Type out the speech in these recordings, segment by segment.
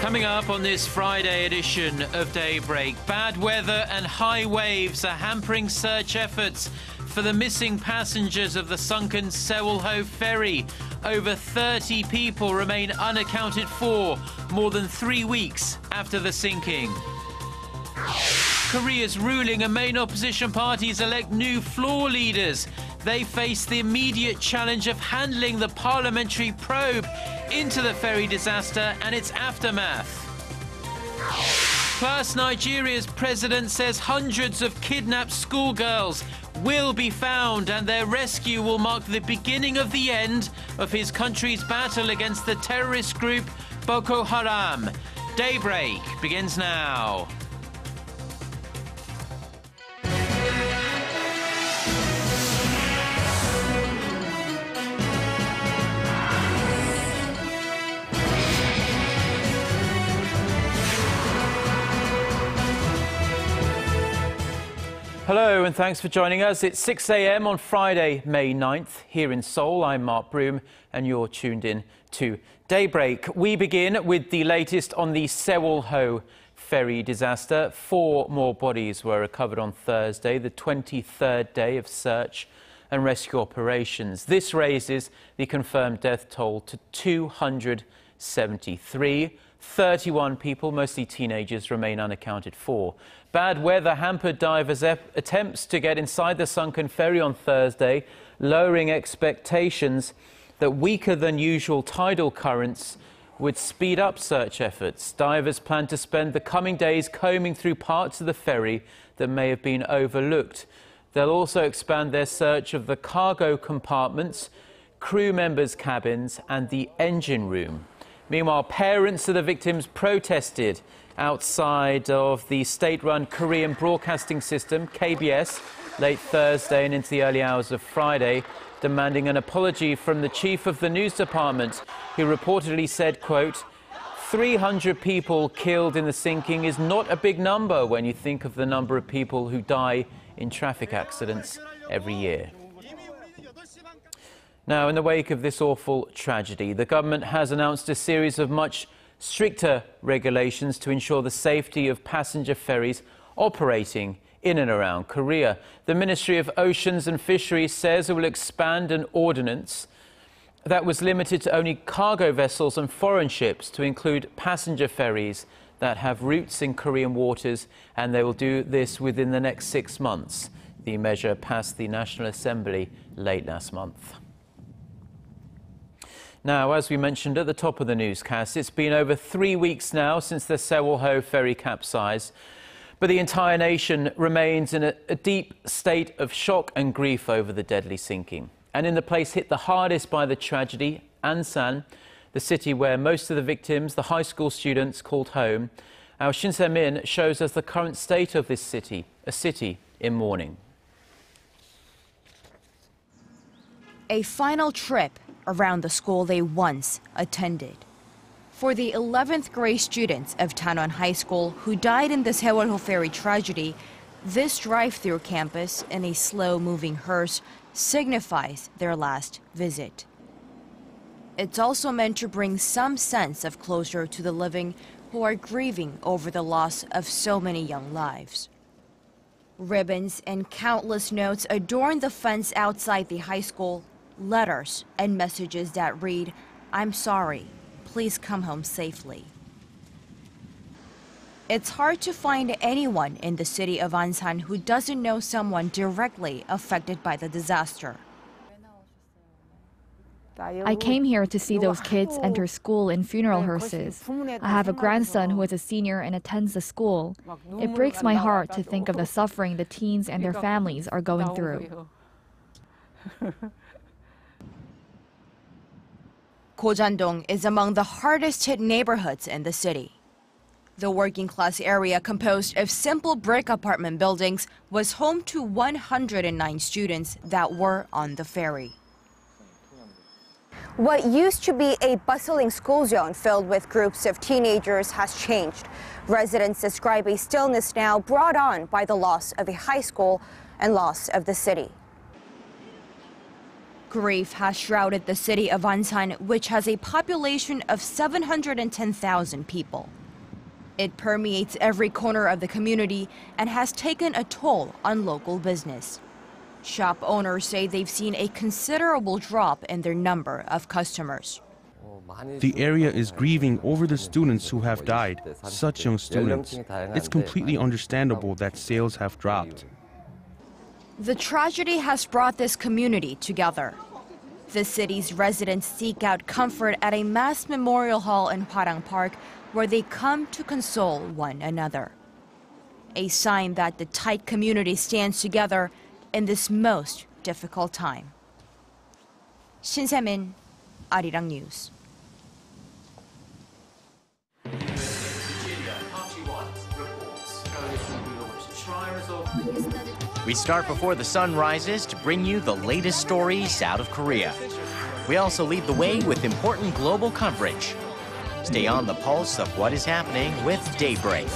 Coming up on this Friday edition of Daybreak, bad weather and high waves are hampering search efforts for the missing passengers of the sunken Sewol-ho ferry. Over 30 people remain unaccounted for more than 3 weeks after the sinking. Korea's ruling and main opposition parties elect new floor leaders. They face the immediate challenge of handling the parliamentary probe into the ferry disaster and its aftermath. Plus, Nigeria's president says hundreds of kidnapped schoolgirls will be found and their rescue will mark the beginning of the end of his country's battle against the terrorist group Boko Haram. Daybreak begins now. Hello and thanks for joining us. It's 6 a.m. on Friday, May 9th. Here in Seoul, I'm Mark Broom and you're tuned in to Daybreak. We begin with the latest on the Sewol-ho ferry disaster. 4 more bodies were recovered on Thursday, the 23rd day of search and rescue operations. This raises the confirmed death toll to 273. 31 people, mostly teenagers, remain unaccounted for. Bad weather hampered divers' attempts to get inside the sunken ferry on Thursday, lowering expectations that weaker than usual tidal currents would speed up search efforts. Divers plan to spend the coming days combing through parts of the ferry that may have been overlooked. They'll also expand their search of the cargo compartments, crew members' cabins and the engine room. Meanwhile, parents of the victims protested outside of the state-run Korean broadcasting system, KBS, late Thursday and into the early hours of Friday, demanding an apology from the chief of the news department, who reportedly said, quote, 300 people killed in the sinking is not a big number when you think of the number of people who die in traffic accidents every year. Now, in the wake of this awful tragedy, the government has announced a series of much stricter regulations to ensure the safety of passenger ferries operating in and around Korea. The Ministry of Oceans and Fisheries says it will expand an ordinance that was limited to only cargo vessels and foreign ships to include passenger ferries that have routes in Korean waters, and they will do this within the next 6 months. The measure passed the National Assembly late last month. Now, as we mentioned at the top of the newscast, it's been over 3 weeks now since the Sewol-ho ferry capsized, but the entire nation remains in a deep state of shock and grief over the deadly sinking. And in the place hit the hardest by the tragedy, Ansan, the city where most of the victims, the high school students, called home, our Shin Se-min shows us the current state of this city, a city in mourning. A final trip around the school they once attended. For the 11th grade students of Tanwon High School who died in the Sewol-ho ferry tragedy, this drive-through campus in a slow-moving hearse signifies their last visit. It's also meant to bring some sense of closure to the living who are grieving over the loss of so many young lives. Ribbons and countless notes adorn the fence outside the high school, letters and messages that read, "I'm sorry, please come home safely." It's hard to find anyone in the city of Ansan who doesn't know someone directly affected by the disaster. I came here to see those kids enter school in funeral hearses. I have a grandson who is a senior and attends the school. It breaks my heart to think of the suffering the teens and their families are going through. Gojandong is among the hardest-hit neighborhoods in the city. The working-class area, composed of simple brick apartment buildings, was home to 109 students that were on the ferry. What used to be a bustling school zone filled with groups of teenagers has changed. Residents describe a stillness now brought on by the loss of a high school and loss of the city. Grief has shrouded the city of Ansan, which has a population of 710,000 people. It permeates every corner of the community and has taken a toll on local business. Shop owners say they've seen a considerable drop in their number of customers. The area is grieving over the students who have died, such young students. It's completely understandable that sales have dropped. The tragedy has brought this community together. The city's residents seek out comfort at a mass memorial hall in Hwarang Park, where they come to console one another. A sign that the tight community stands together in this most difficult time. Shin Se-min, Arirang News. We start before the sun rises to bring you the latest stories out of Korea. We also lead the way with important global coverage. Stay on the pulse of what is happening with Daybreak.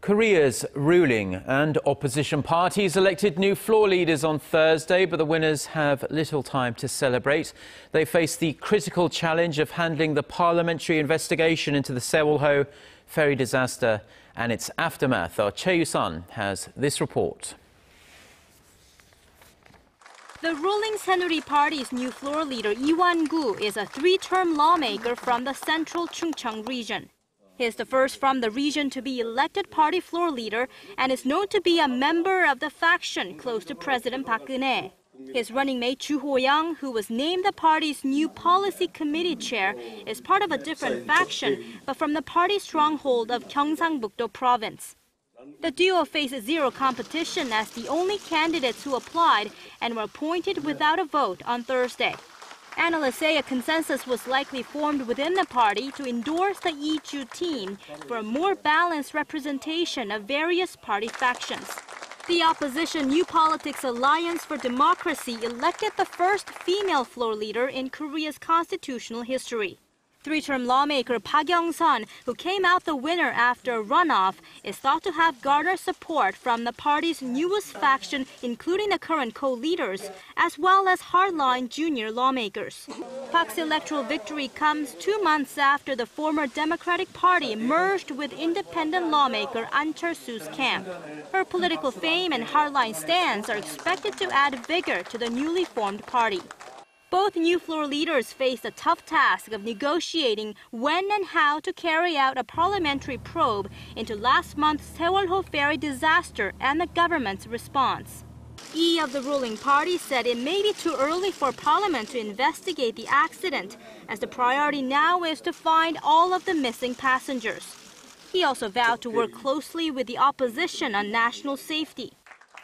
Korea's ruling and opposition parties elected new floor leaders on Thursday, but the winners have little time to celebrate. They face the critical challenge of handling the parliamentary investigation into the Sewol-ho ferry disaster and its aftermath. Our Choi Yu-sun has this report. The ruling Saenuri Party's new floor leader Lee Wan-gu is a three-term lawmaker from the central Chungcheong region. He is the first from the region to be elected party floor leader and is known to be a member of the faction close to President Park Geun-hye. His running mate Chu Ho-young, who was named the party's new policy committee chair, is part of a different faction, but from the party's stronghold of Gyeongsang-buk-do province. The duo faces zero competition as the only candidates who applied and were appointed without a vote on Thursday. Analysts say a consensus was likely formed within the party to endorse the Lee-ju team for a more balanced representation of various party factions. The opposition New Politics Alliance for Democracy elected the first female floor leader in Korea's constitutional history. Three-term lawmaker Park Young-sun, who came out the winner after a runoff, is thought to have garnered support from the party's newest faction, including the current co-leaders, as well as hardline junior lawmakers. Park's electoral victory comes 2 months after the former Democratic Party merged with independent lawmaker An Cheol-soo's camp. Her political fame and hardline stance are expected to add vigor to the newly formed party. Both new floor leaders face the tough task of negotiating when and how to carry out a parliamentary probe into last month's Sewol-ho ferry disaster and the government's response. Lee of the ruling party said it may be too early for Parliament to investigate the accident, as the priority now is to find all of the missing passengers. He also vowed to work closely with the opposition on national safety.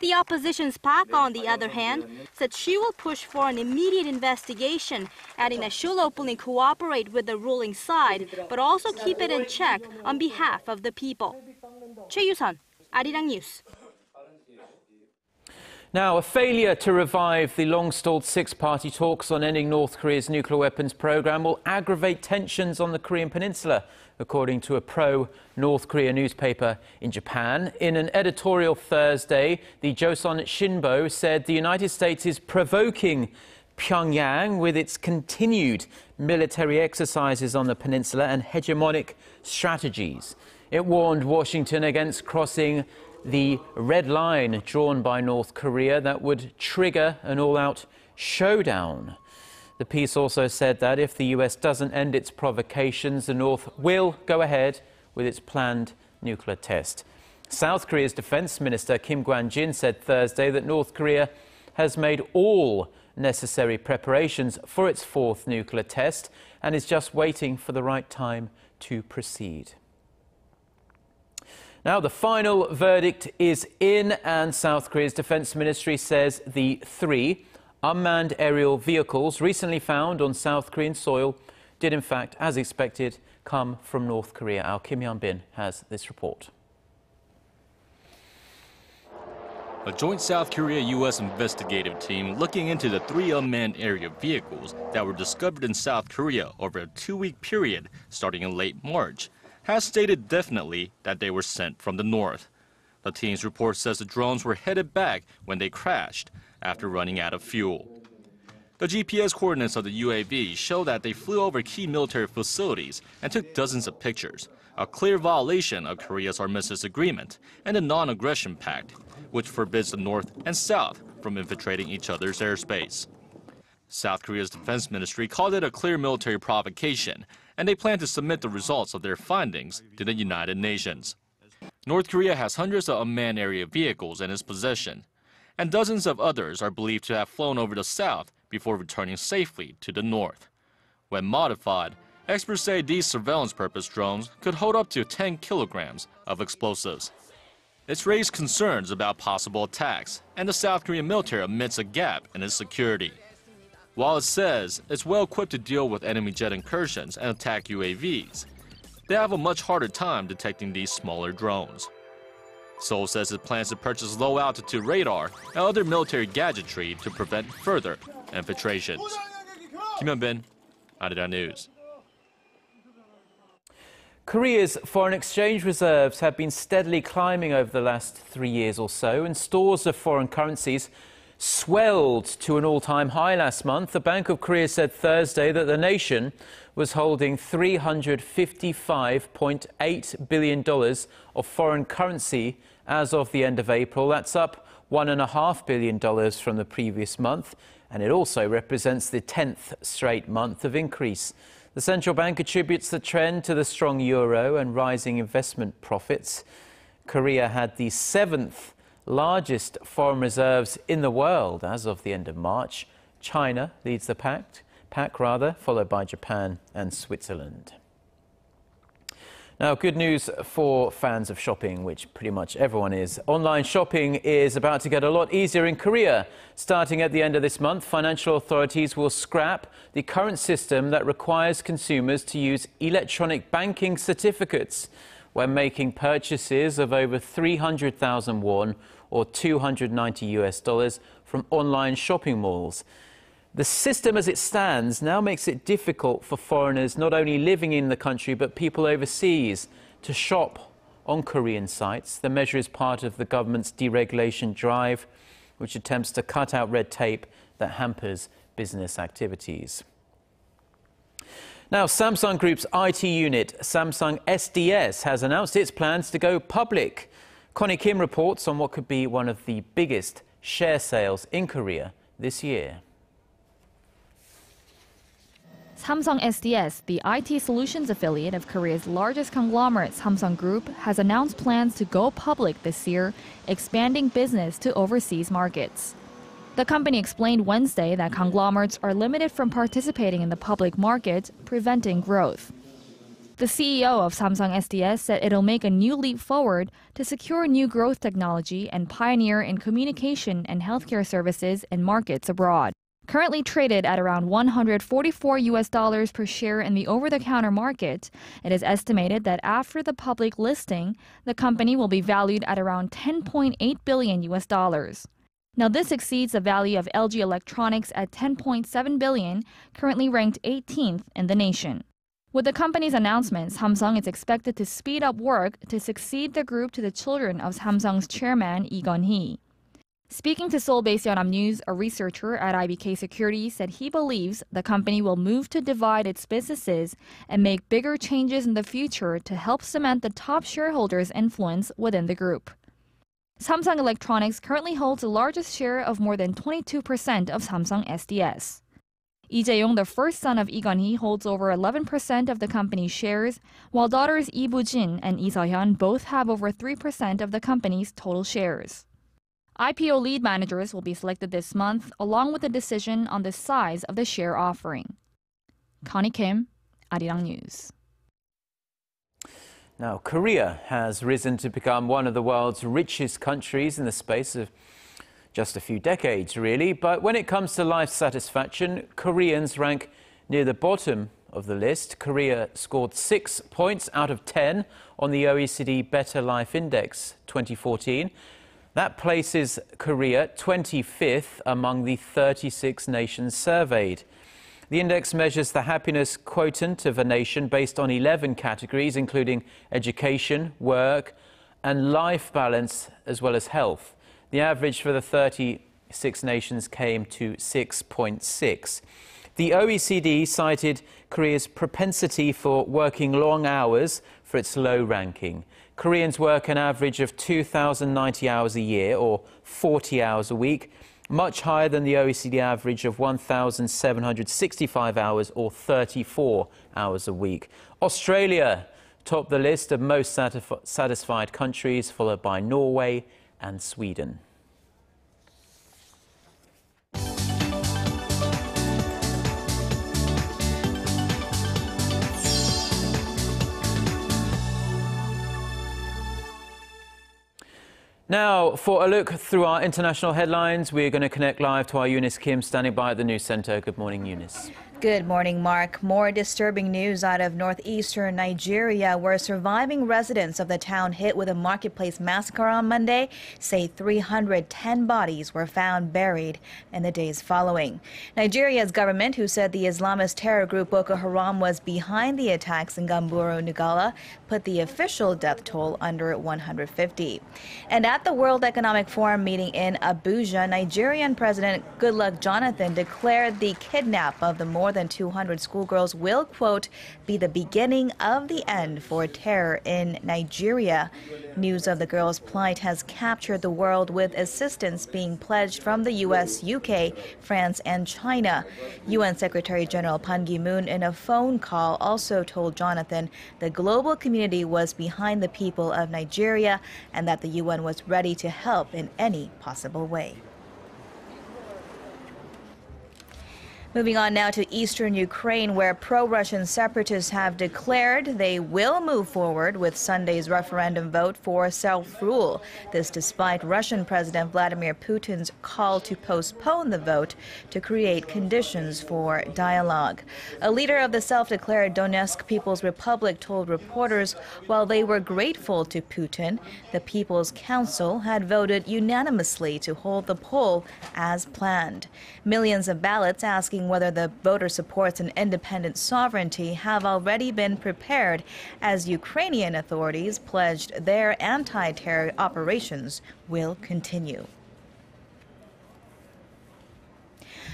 The opposition's Park, on the other hand, said she will push for an immediate investigation, adding that she'll openly cooperate with the ruling side, but also keep it in check on behalf of the people. Choi Yu-sun, Arirang News. Now, a failure to revive the long-stalled six-party talks on ending North Korea's nuclear weapons program will aggravate tensions on the Korean peninsula, according to a pro-North Korea newspaper in Japan. In an editorial Thursday, the Joseon Shinbo said the United States is provoking Pyongyang with its continued military exercises on the peninsula and hegemonic strategies. It warned Washington against crossing the red line drawn by North Korea that would trigger an all-out showdown. The piece also said that if the US doesn't end its provocations, the North will go ahead with its planned nuclear test. South Korea's Defense Minister Kim Kwan-jin said Thursday that North Korea has made all necessary preparations for its fourth nuclear test and is just waiting for the right time to proceed. Now, the final verdict is in, and South Korea's Defense Ministry says the 3 unmanned aerial vehicles recently found on South Korean soil did, in fact, as expected, come from North Korea. Our Kim Hyun-bin has this report. A joint South Korea-U.S. investigative team looking into the 3 unmanned aerial vehicles that were discovered in South Korea over a 2-week period starting in late March has stated definitely that they were sent from the north. The team's report says the drones were headed back when they crashed after running out of fuel. The GPS coordinates of the UAV show that they flew over key military facilities and took dozens of pictures, a clear violation of Korea's Armistice Agreement and the Non-Aggression Pact, which forbids the North and South from infiltrating each other's airspace. South Korea's defense ministry called it a clear military provocation, and they plan to submit the results of their findings to the United Nations. North Korea has hundreds of unmanned aerial vehicles in its possession, and dozens of others are believed to have flown over the south before returning safely to the north. When modified, experts say these surveillance-purpose drones could hold up to 10 kilograms of explosives. It's raised concerns about possible attacks, and the South Korean military admits a gap in its security. While it says it's well equipped to deal with enemy jet incursions and attack UAVs, they have a much harder time detecting these smaller drones. Seoul says it plans to purchase low-altitude radar and other military gadgetry to prevent further infiltrations. Kim Hyun-bin, Arirang News. Korea's foreign exchange reserves have been steadily climbing over the last 3 years or so, and stores of foreign currencies swelled to an all-time high last month. The Bank of Korea said Thursday that the nation was holding $355.8 billion of foreign currency as of the end of April. That's up $1.5 billion from the previous month, and it also represents the 10th straight month of increase. The central bank attributes the trend to the strong euro and rising investment profits. Korea had the 7th largest foreign reserves in the world as of the end of March. China leads the pack, followed by Japan and Switzerland. Now, good news for fans of shopping, which pretty much everyone is. Online shopping is about to get a lot easier in Korea. Starting at the end of this month, financial authorities will scrap the current system that requires consumers to use electronic banking certificates when making purchases of over 300,000 won or $290 from online shopping malls. The system as it stands now makes it difficult for foreigners not only living in the country but people overseas to shop on Korean sites. The measure is part of the government's deregulation drive, which attempts to cut out red tape that hampers business activities. Now, Samsung Group's IT unit, Samsung SDS, has announced its plans to go public. Connie Kim reports on what could be one of the biggest share sales in Korea this year. Samsung SDS, the IT solutions affiliate of Korea's largest conglomerate Samsung Group, has announced plans to go public this year, expanding business to overseas markets. The company explained Wednesday that conglomerates are limited from participating in the public market, preventing growth. The CEO of Samsung SDS said it'll make a new leap forward to secure new growth technology and pioneer in communication and healthcare services in markets abroad. Currently traded at around $144 per share in the over-the-counter market, it is estimated that after the public listing, the company will be valued at around $10.8 billion. Now, this exceeds the value of LG Electronics at $10.7 billion, currently ranked 18th in the nation. With the company's announcement, Samsung is expected to speed up work to succeed the group to the children of Samsung's chairman, Lee Gun-hee. Speaking to Seoul-based Yonhap News, a researcher at IBK Securities said he believes the company will move to divide its businesses and make bigger changes in the future to help cement the top shareholders' influence within the group. Samsung Electronics currently holds the largest share of more than 22% of Samsung SDS. Lee Jae-yong, the first son of Lee Gun-hee, holds over 11% of the company's shares, while daughters Lee Bu-jin and Lee Se-hyun both have over 3% of the company's total shares. IPO lead managers will be selected this month, along with a decision on the size of the share offering. Connie Kim, Arirang News. Now, Korea has risen to become one of the world's richest countries in the space of just a few decades, really. But when it comes to life satisfaction, Koreans rank near the bottom of the list. Korea scored 6 points out of 10 on the OECD Better Life Index 2014. That places Korea 25th among the 36 nations surveyed. The index measures the happiness quotient of a nation based on 11 categories, including education, work, and life balance, as well as health. The average for the 30 6 nations came to 6.6. The OECD cited Korea's propensity for working long hours for its low ranking. Koreans work an average of 2,090 hours a year, or 40 hours a week, much higher than the OECD average of 1,765 hours, or 34 hours a week. Australia topped the list of most satisfied countries, followed by Norway and Sweden. Now, for a look through our international headlines, we're going to connect live to our Eunice Kim standing by at the news center. Good morning, Eunice. Good morning, Mark. More disturbing news out of northeastern Nigeria, where surviving residents of the town hit with a marketplace massacre on Monday say 310 bodies were found buried in the days following. Nigeria's government, who said the Islamist terror group Boko Haram was behind the attacks in Gamburo, Nugala, put the official death toll under 150. And at the World Economic Forum meeting in Abuja, Nigerian President Goodluck Jonathan declared the kidnap of the more than 200 schoolgirls will, quote, be the beginning of the end for terror in Nigeria. News of the girls' plight has captured the world, with assistance being pledged from the U.S., UK, France, and China. UN Secretary General Ban Ki-moon, in a phone call, also told Jonathan the global community was behind the people of Nigeria and that the UN was ready to help in any possible way. Moving on now to eastern Ukraine, where pro-Russian separatists have declared they will move forward with Sunday's referendum vote for self-rule. This despite Russian President Vladimir Putin's call to postpone the vote to create conditions for dialogue. A leader of the self-declared Donetsk People's Republic told reporters while they were grateful to Putin, the People's Council had voted unanimously to hold the poll as planned. Millions of ballots asking whether the voter supports an independent sovereignty have already been prepared as Ukrainian authorities pledged their anti-terror operations will continue.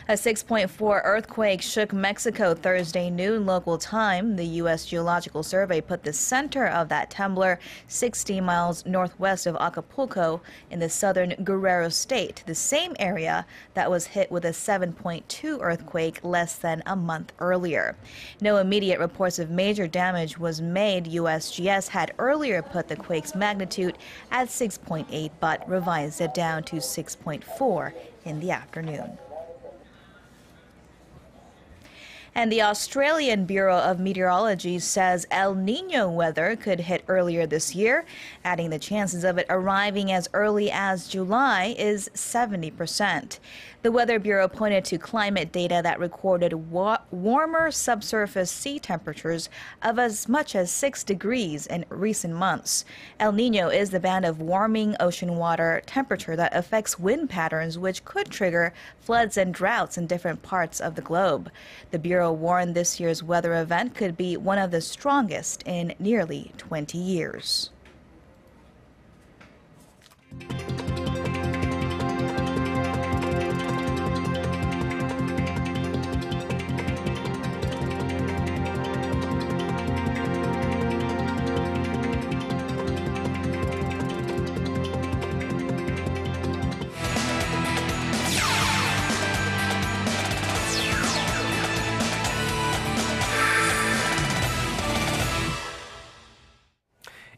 A 6.4 earthquake shook Mexico Thursday noon local time. The U.S. Geological Survey put the center of that temblor 60 miles northwest of Acapulco in the southern Guerrero state, the same area that was hit with a 7.2 earthquake less than a month earlier. No immediate reports of major damage was made. USGS had earlier put the quake's magnitude at 6.8 but revised it down to 6.4 in the afternoon. And the Australian Bureau of Meteorology says El Niño weather could hit earlier this year, adding the chances of it arriving as early as July is 70%. The Weather Bureau pointed to climate data that recorded warmer subsurface sea temperatures of as much as 6 degrees in recent months. El Niño is the band of warming ocean water temperature that affects wind patterns, which could trigger floods and droughts in different parts of the globe. The Bureau warned this year's weather event could be one of the strongest in nearly 20 years.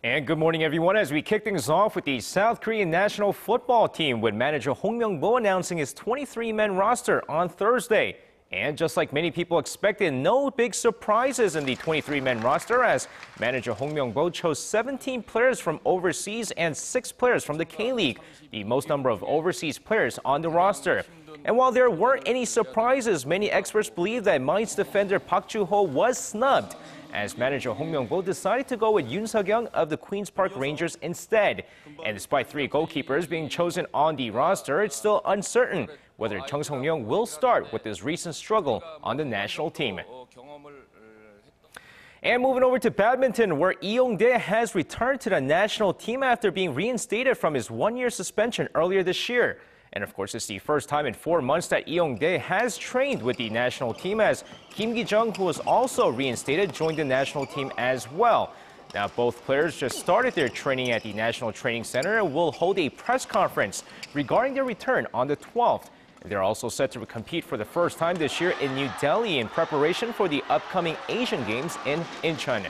And good morning, everyone, as we kick things off with the South Korean national football team, with manager Hong Myung-bo announcing his 23-man roster on Thursday. And just like many people expected, no big surprises in the 23-man roster, as manager Hong Myung-bo chose 17 players from overseas and 6 players from the K-League, the most number of overseas players on the roster. And while there weren't any surprises, many experts believe that Mainz defender Park Joo-ho was snubbed, as manager Hong Myung-bo decided to go with Yoon Seok-young of the Queen's Park Rangers instead. And despite 3 goalkeepers being chosen on the roster, it's still uncertain whether Chung Sung-young will start with his recent struggle on the national team. And moving over to badminton, where Lee Yong-dae has returned to the national team after being reinstated from his 1-year suspension earlier this year. And of course, it's the first time in 4 months that Lee Young-dae has trained with the national team, as Kim Ki-jung, who was also reinstated, joined the national team as well. Now, both players just started their training at the National Training Center and will hold a press conference regarding their return on the 12th. They're also set to compete for the first time this year in New Delhi in preparation for the upcoming Asian Games in Incheon.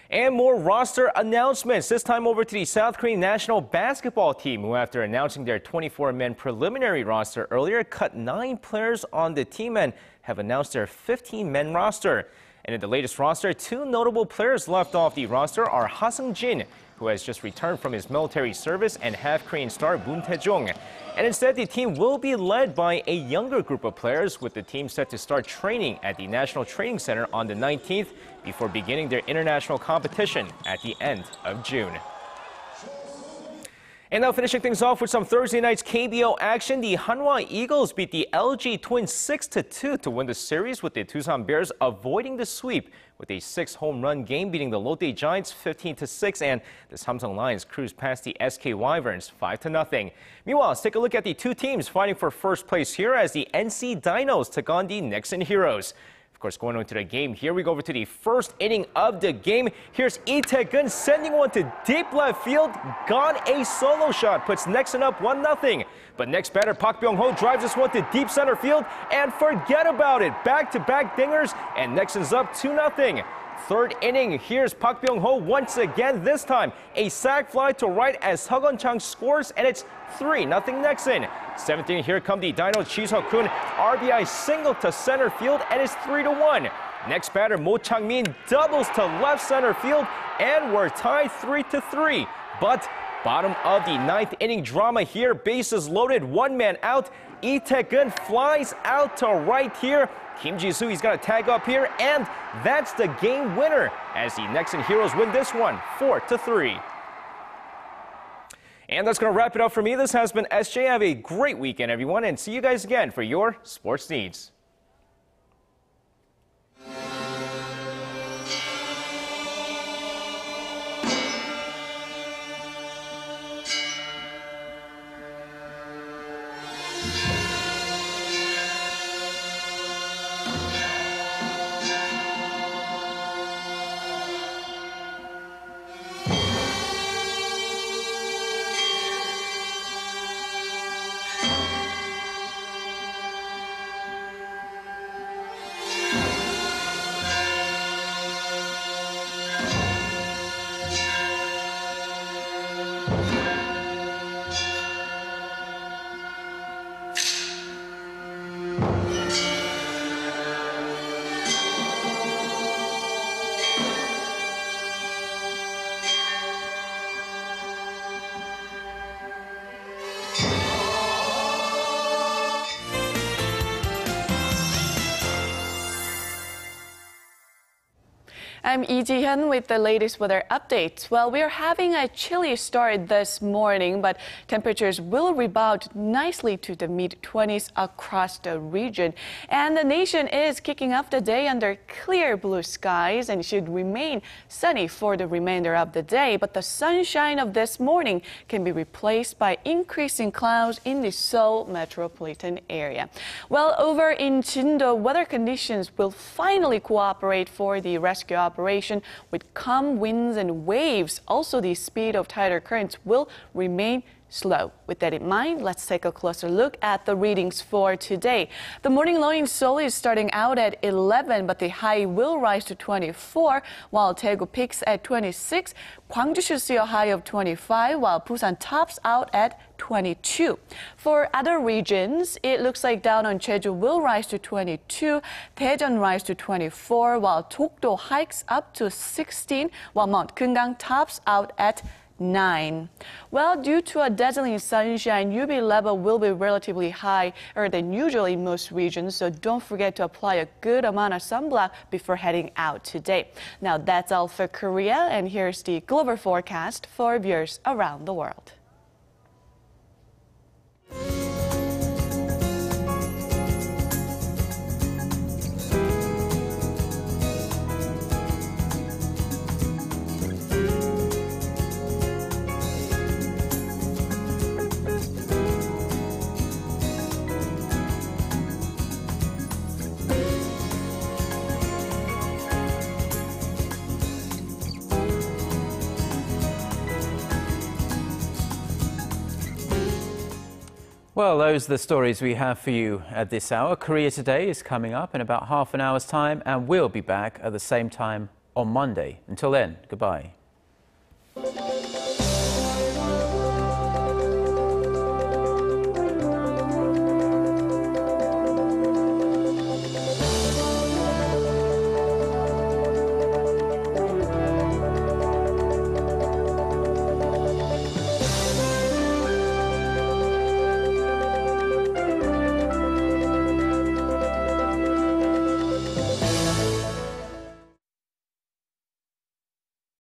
And more roster announcements, this time over to the South Korean national basketball team, who after announcing their 24-man preliminary roster earlier, cut 9 players on the team and have announced their 15-man roster. And in the latest roster, 2 notable players left off the roster are Ha Seung-jin, who has just returned from his military service, and half-Korean star Moon Tae-jung. And instead, the team will be led by a younger group of players, with the team set to start training at the National Training Center on the 19th before beginning their international competition at the end of June. And now finishing things off with some Thursday night's KBO action, the Hanwha Eagles beat the LG Twins 6-2 to win the series, with the Tusan Bears avoiding the sweep with a 6-home-run game, beating the Lotte Giants 15-6, and the Samsung Lions cruised past the SK Wyverns 5-0. Meanwhile, let's take a look at the 2 teams fighting for first place here as the NC Dinos took on the Nixon Heroes. Of course, going on to the game here, we go over to the first inning of the game. Here's Lee Tae-gun sending one to deep left field. Gone, a solo shot puts Nixon up 1-0. But next batter, Park Byung-ho drives this one to deep center field, and forget about it. Back-to-back dingers, and Nixon's up 2-0. Third inning, here's Park Byung-ho once again. This time, a sac fly to right as Seok Chang scores, and it's 3-0 Nixon. Seventh inning, here come the Dino Chi Seok-kun. RBI single to center field, and it's 3-1. Next batter, Mo Chang-min doubles to left center field, and we're tied 3-3. But bottom of the 9th inning drama here, bases loaded, 1 man out. Lee Tae-gun flies out to right here. Kim Ji-soo, he's got a tag up here, and that's the game winner as the Nixon Heroes win this one 4-3. And that's going to wrap it up for me. This has been SJ. Have a great weekend, everyone, and see you guys again for your sports needs. I'm Lee Ji-hyun with the latest weather updates. Well, we're having a chilly start this morning, but temperatures will rebound nicely to the mid-20s across the region. And the nation is kicking off the day under clear blue skies and should remain sunny for the remainder of the day. But the sunshine of this morning can be replaced by increasing clouds in the Seoul metropolitan area. Well, over in Jindo, weather conditions will finally cooperate for the rescue operation with calm winds and waves. Also, the speed of tidal currents will remain slow. With that in mind, let's take a closer look at the readings for today. The morning low in Seoul is starting out at 11, but the high will rise to 24, while Daegu peaks at 26. Gwangju should see a high of 25, while Busan tops out at 22. For other regions, it looks like down on Jeju will rise to 22, Daejeon rise to 24, while Dokdo hikes up to 16, while Mount Keungang tops out at 9. Well, due to a dazzling sunshine, UV level will be relatively higher than usual in most regions, so don't forget to apply a good amount of sunblock before heading out today. Now, that's all for Korea, and here's the global forecast for viewers around the world. Well, those are the stories we have for you at this hour. Korea Today is coming up in about half an hour's time, and we'll be back at the same time on Monday. Until then, goodbye.